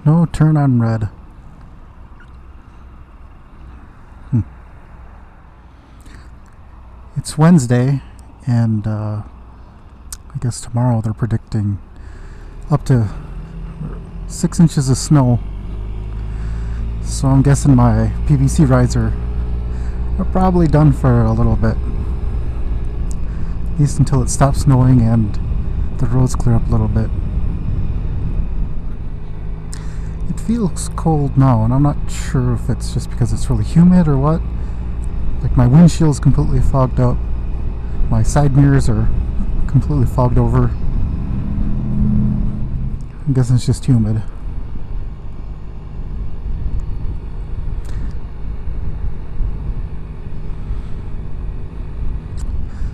No turn on red. It's Wednesday, and I guess tomorrow they're predicting up to 6 inches of snow. So I'm guessing my PVC rides are probably done for a little bit. At least until it stops snowing and the roads clear up a little bit. It feels cold now, and I'm not sure if it's just because it's really humid or what. Like, my windshield's completely fogged up. My side mirrors are completely fogged over. I'm guessing it's just humid.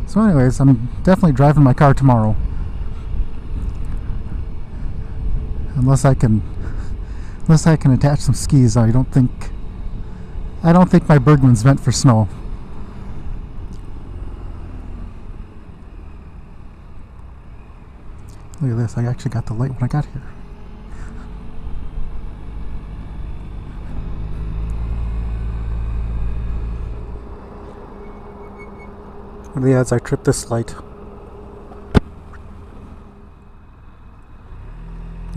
So anyways, I'm definitely driving my car tomorrow. Unless I can attach some skis. I don't think my Bergman's meant for snow. Look at this, I actually got the light when I got here. What are the odds I trip this light?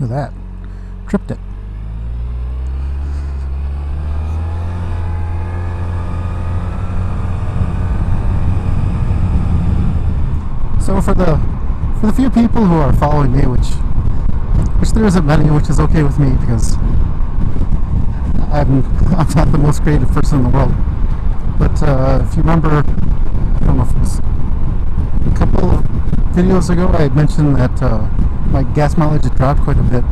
Look at that. Tripped it. So for the few people who are following me, which there isn't many, which is okay with me because I'm not the most creative person in the world. But if you remember, I don't know if it was a couple of videos ago, I had mentioned that my gas mileage had dropped quite a bit.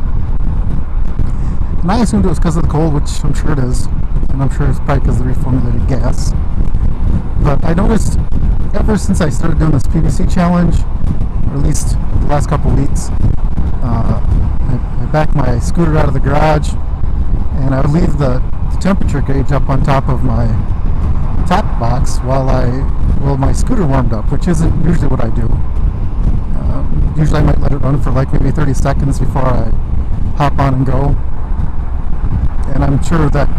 And I assumed it was because of the cold, which I'm sure it is. And I'm sure it's probably because of the reformulated gas. But I noticed ever since I started doing this PVC challenge, or at least the last couple weeks, I backed my scooter out of the garage, and I would leave the temperature gauge up on top of my top box while my scooter warmed up, which isn't usually what I do. Usually I might let it run for like maybe 30 seconds before I hop on and go. And I'm sure that,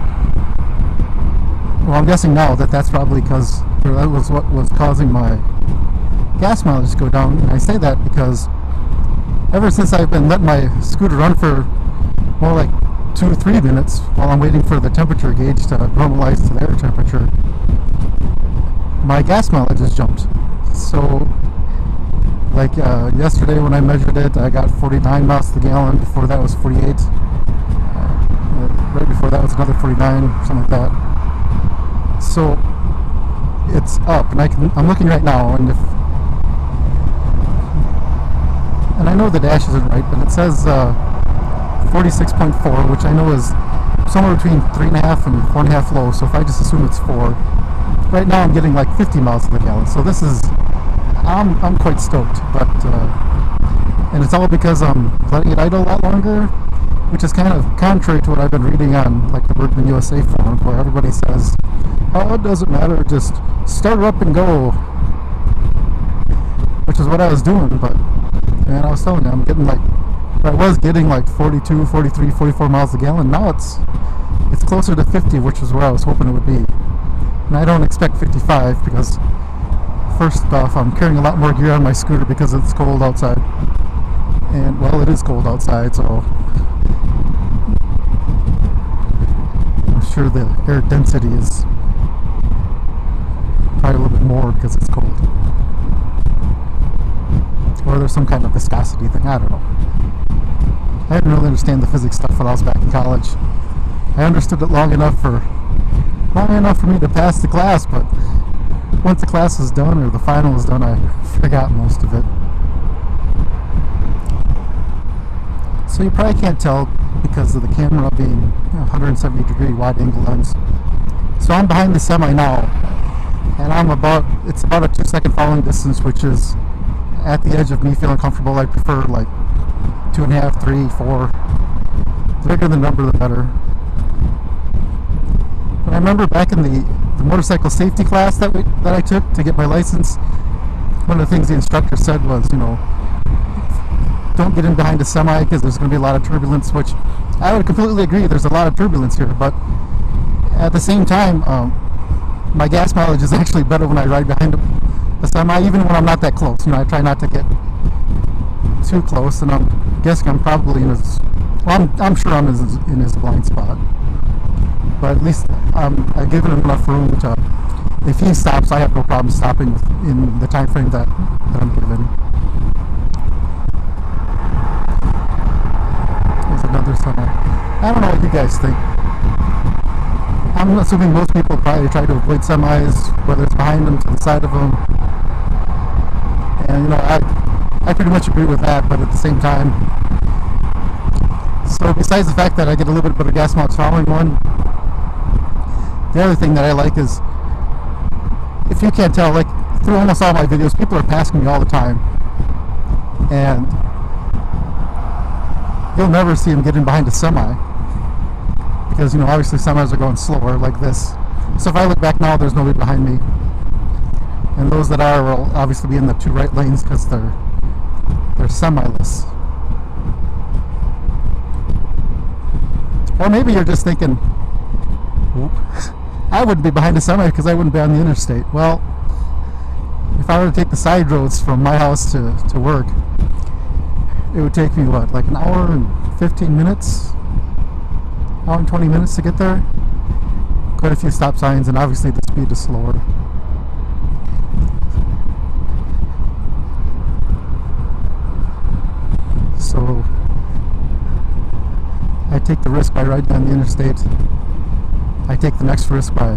well, I'm guessing now that that's probably because that was what was causing my gas mileage to go down. And I say that because ever since I've been letting my scooter run for more like 2 or 3 minutes while I'm waiting for the temperature gauge to normalize to their temperature, my gas mileage has jumped. So like yesterday when I measured it, I got 49 miles to the gallon. Before that was 48. Right before that was another 49, something like that. So it's up, and I'm looking right now, and I know the dash isn't right, but it says 46.4, which I know is somewhere between 3.5 and 4.5 low. So if I just assume it's 4, right now I'm getting like 50 miles to the gallon. So this is, I'm quite stoked, but and it's all because I'm letting it idle a lot longer, which is kind of contrary to what I've been reading on like the Bergman USA forum, where everybody says, oh, it doesn't matter, just start her up and go, which is what I was doing. But man, I was telling you, I was getting like 42, 43, 44 miles a gallon. Now it's closer to 50, which is where I was hoping it would be. And I don't expect 55 because first off, I'm carrying a lot more gear on my scooter because it's cold outside. And well, it is cold outside, so I'm sure the air density is probably a little bit more because it's cold. Or there's some kind of viscosity thing, I don't know. I didn't really understand the physics stuff when I was back in college. I understood it long enough for me to pass the class, but once the class was done or the final was done, I forgot most of it. So you probably can't tell because of the camera being 170 degree wide angle lens. So I'm behind the semi now, and it's about a 2-second following distance, which is at the edge of me feeling comfortable. I prefer like 2.5, 3, 4. The bigger the number, the better. But I remember back in the motorcycle safety class that I took to get my license, one of the things the instructor said was, don't get in behind a semi because there's going to be a lot of turbulence, which I would completely agree. There's a lot of turbulence here, but at the same time, my gas mileage is actually better when I ride behind a semi, even when I'm not that close. I try not to get too close, and I'm guessing I'm probably in his. Well, I'm sure I'm in his blind spot, but at least I've given him enough room to. If he stops, I have no problem stopping in the time frame that I'm given. There's another semi. I don't know what you guys think. I'm assuming most people probably try to avoid semis, whether it's behind them, to the side of them. And I pretty much agree with that, but at the same time, so besides the fact that I get a little bit better gas mileage following one, the other thing that I like is, if you can't tell, like through almost all my videos, people are passing me all the time, and you'll never see them getting behind a semi because obviously semis are going slower like this. So if I look back now, there's nobody behind me, and those that are will obviously be in the two right lanes because they're semi-less. Or maybe you're just thinking, I wouldn't be behind a semi because I wouldn't be on the interstate. Well, if I were to take the side roads from my house to work, it would take me like an hour and 15 minutes, hour and 20 minutes to get there. Quite a few stop signs, and obviously the speed is slower. So I take the risk by riding on the interstate. I take the next risk by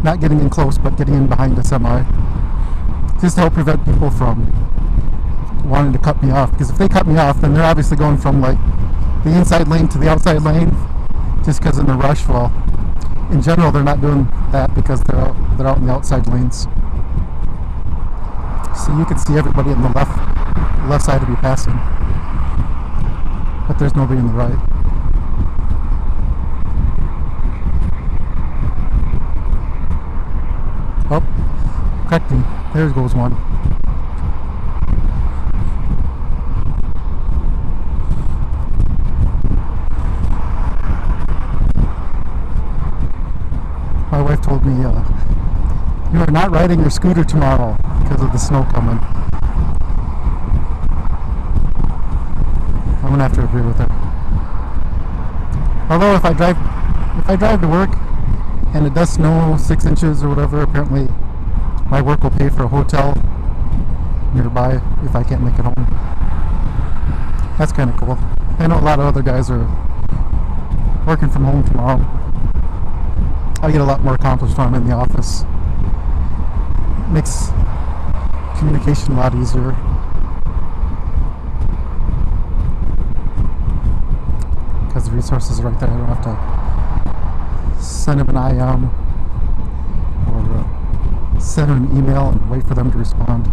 not getting in close, but getting in behind a semi, just to help prevent people from wanting to cut me off. Because if they cut me off, then they're obviously going from like the inside lane to the outside lane just because in a rush. Well, in general, they're not doing that because they're out in the outside lanes. So you can see everybody on the left side of you passing, but there's nobody on the right. Oh, correcting. There goes one. My wife told me, you are not riding your scooter tomorrow because of the snow coming. I'm gonna have to agree with her. Although if I drive to work and it does snow 6 inches or whatever, apparently my work will pay for a hotel nearby if I can't make it home. That's kind of cool. I know a lot of other guys are working from home tomorrow. I get a lot more accomplished when I'm in the office. Makes communication a lot easier. Because the resources are right there. I don't have to send them an IM or send them an email and wait for them to respond.